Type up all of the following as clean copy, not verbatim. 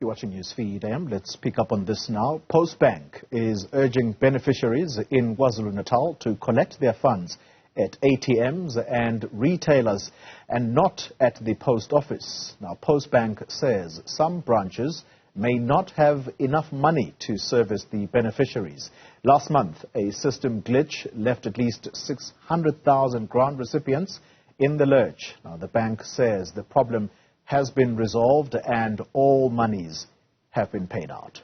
You're watching Newsfeed AM. Let's pick up on this now. Postbank is urging beneficiaries in KwaZulu-Natal to collect their funds at ATMs and retailers and not at the post office. Now, Postbank says some branches may not have enough money to service the beneficiaries. Last month, a system glitch left at least 600,000 grant recipients in the lurch. Now, the bank says the problem has been resolved and all monies have been paid out.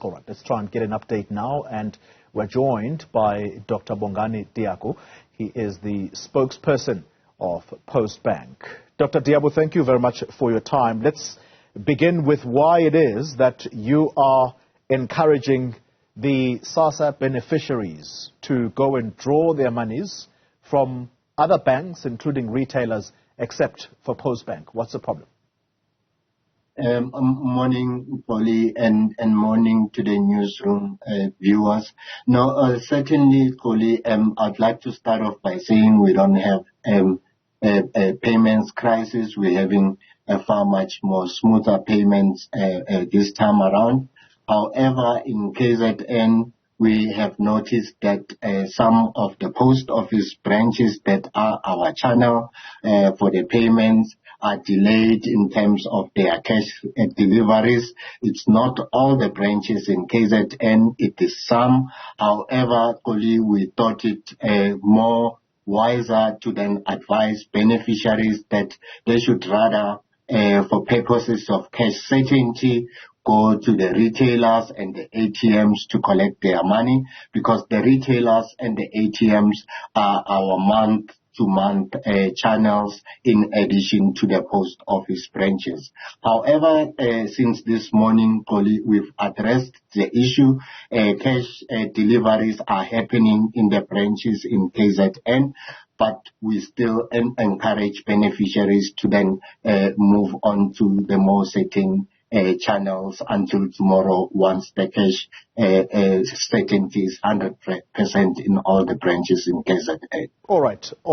All right, let's try and get an update now, and we're joined by Dr. Bongani Diako. He is the spokesperson of Postbank. Dr. Diako, thank you very much for your time. Let's begin with why it is that you are encouraging the SASSA beneficiaries to go and draw their monies from other banks, including retailers, except for Postbank. What's the problem? Morning, Xoli, and morning to the newsroom viewers. No, certainly, Xoli, I'd like to start off by saying we don't have a payments crisis. We're having a far much more smoother payments this time around. However, in KZN, we have noticed that some of the post office branches that are our channel for the payments are delayed in terms of their cash deliveries. It's not all the branches in KZN, it is some. However, Xoli, we thought it more wiser to then advise beneficiaries that they should rather, for purposes of cash certainty, go to the retailers and the ATMs to collect their money, because the retailers and the ATMs are our month-to-month channels in addition to the post office branches. However, since this morning, Xoli, we've addressed the issue. Cash deliveries are happening in the branches in KZN, but we still encourage beneficiaries to then move on to the more certain channels until tomorrow, once the cash certainty is 100% in all the branches in KZN. All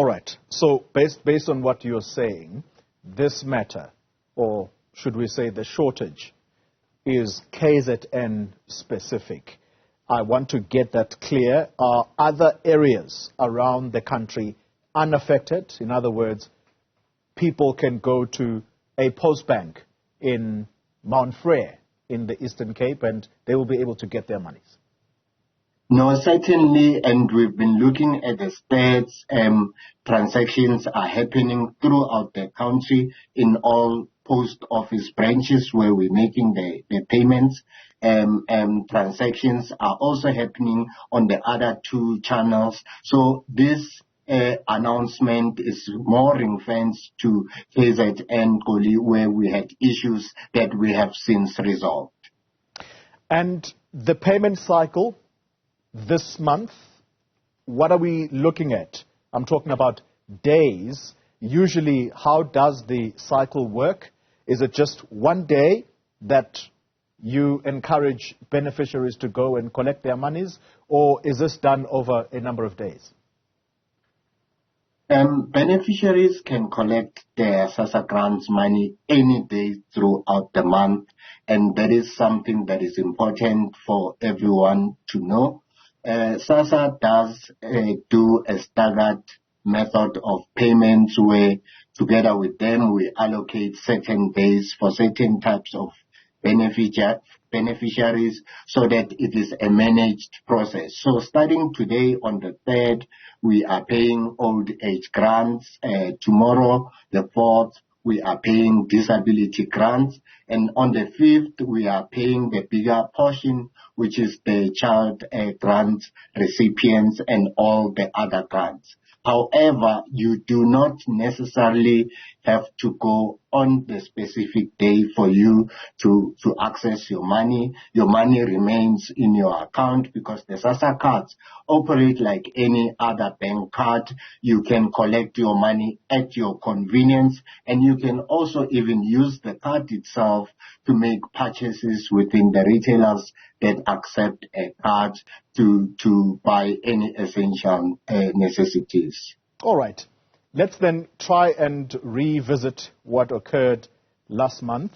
right. So based on what you're saying, this matter, or should we say the shortage, is KZN specific. I want to get that clear. Are other areas around the country unaffected? In other words, people can go to a Postbank in Mount Frere in the Eastern Cape and they will be able to get their monies? No, certainly, and we've been looking at the stats. Transactions are happening throughout the country in all post office branches where we're making the payments. Transactions are also happening on the other two channels. So this announcement is more ring-fenced to KZN, Xoli, where we had issues that we have since resolved. And the payment cycle this month, what are we looking at? I'm talking about days. Usually, how does the cycle work? Is it just one day that you encourage beneficiaries to go and collect their monies, or is this done over a number of days? Beneficiaries can collect their SASSA grants money any day throughout the month, and that is something that is important for everyone to know. SASSA does do a staggered method of payments where, together with them, we allocate certain days for certain types of beneficiaries so that it is a managed process. So starting today on the 3rd, we are paying old age grants. Tomorrow, the 4th, we are paying disability grants. And on the 5th, we are paying the bigger portion, which is the child grant recipients and all the other grants. However, you do not necessarily have to go on the specific day for you to access your money. Your money remains in your account because the SASSA cards operate like any other bank card. You can collect your money at your convenience, and you can also even use the card itself to make purchases within the retailers that accept a card to buy any essential necessities. All right. Let's then try and revisit what occurred last month.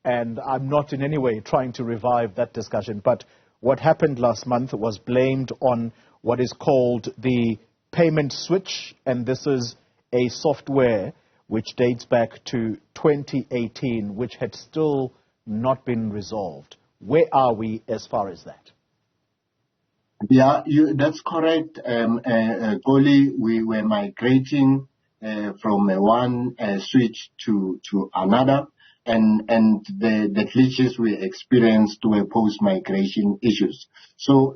And I'm not in any way trying to revive that discussion, but what happened last month was blamed on what is called the payment switch, and this is a software which dates back to 2018, which had still not been resolved. Where are we as far as that? Yeah, that's correct. Xoli, we were migrating from one switch to another. And the glitches we experienced were post-migration issues. So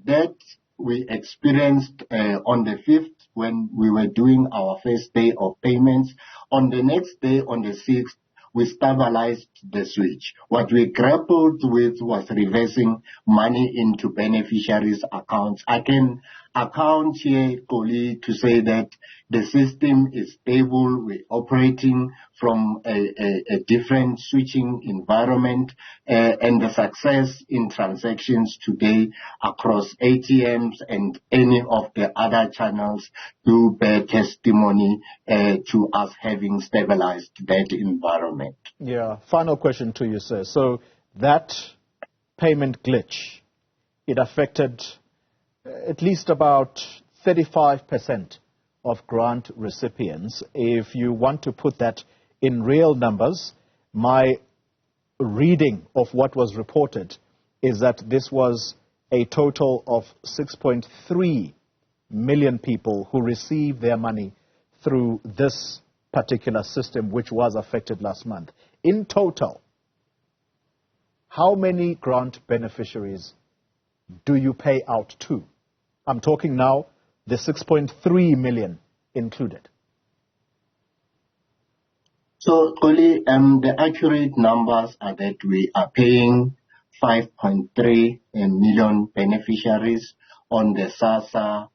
that we experienced on the 5th when we were doing our first day of payments. On the next day, on the 6th, we stabilized the switch. What we grappled with was reversing money into beneficiaries' accounts. I can account here, Xoli, to say that the system is stable. We're operating from a different switching environment, and the success in transactions today across ATMs and any of the other channels do bear testimony to us having stabilized that environment. Yeah. Final question to you, sir. So that payment glitch, it affected at least about 35% of grant recipients. If you want to put that in real numbers, my reading of what was reported is that this was a total of 6.3 million people who received their money through this particular system, which was affected last month. In total, how many grant beneficiaries do you pay out to? I'm talking now the 6.3 million included. So, Xoli, the accurate numbers are that we are paying 5.3 million beneficiaries on the SASSA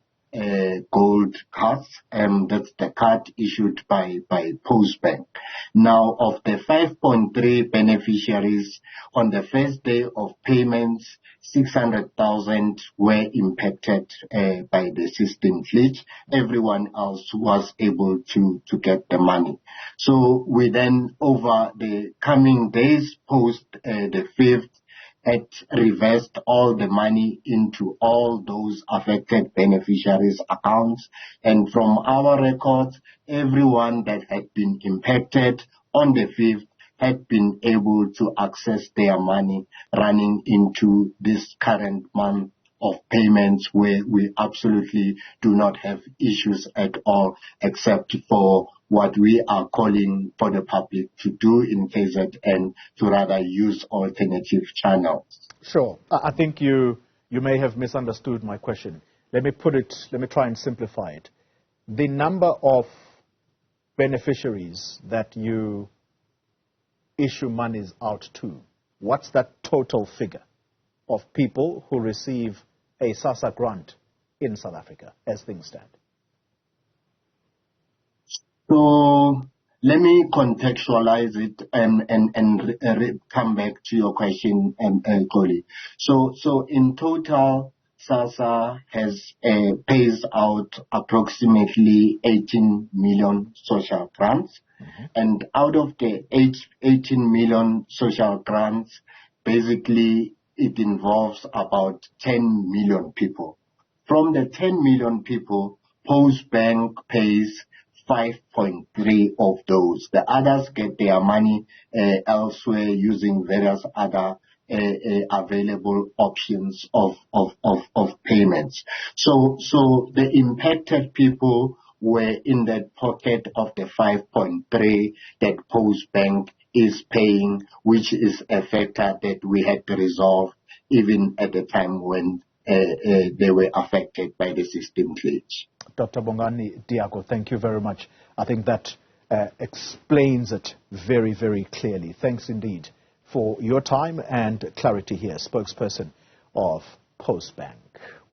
gold cards. That's the card issued by Postbank. Now, of the 5.3 beneficiaries, on the first day of payments, 600,000 were impacted by the system glitch. Everyone else was able to get the money. So we then, over the coming days, post the 5th, had reversed all the money into all those affected beneficiaries' accounts. And from our records, everyone that had been impacted on the 5th had been able to access their money running into this current month of payments, where we absolutely do not have issues at all, except for what we are calling for the public to do in KZN, to rather use alternative channels. Sure. I think you may have misunderstood my question. Let me try and simplify it. The number of beneficiaries that you issue monies out to, what's that total figure of people who receive a SASSA grant in South Africa as things stand? So let me contextualize it and come back to your question, Xoli. So in total, SASSA pays out approximately 18 million social grants. Mm-hmm. And out of the 18 million social grants, basically it involves about 10 million people. From the 10 million people, Postbank pays 5.3 of those. The others get their money elsewhere using various other available options of payments. So the impacted people were in that pocket of the 5.3 that Postbank is paying, which is a factor that we had to resolve even at the time when they were affected by the system glitch. Dr. Bongani, Diako, thank you very much. I think that explains it very, very clearly. Thanks indeed for your time and clarity here, spokesperson of Postbank.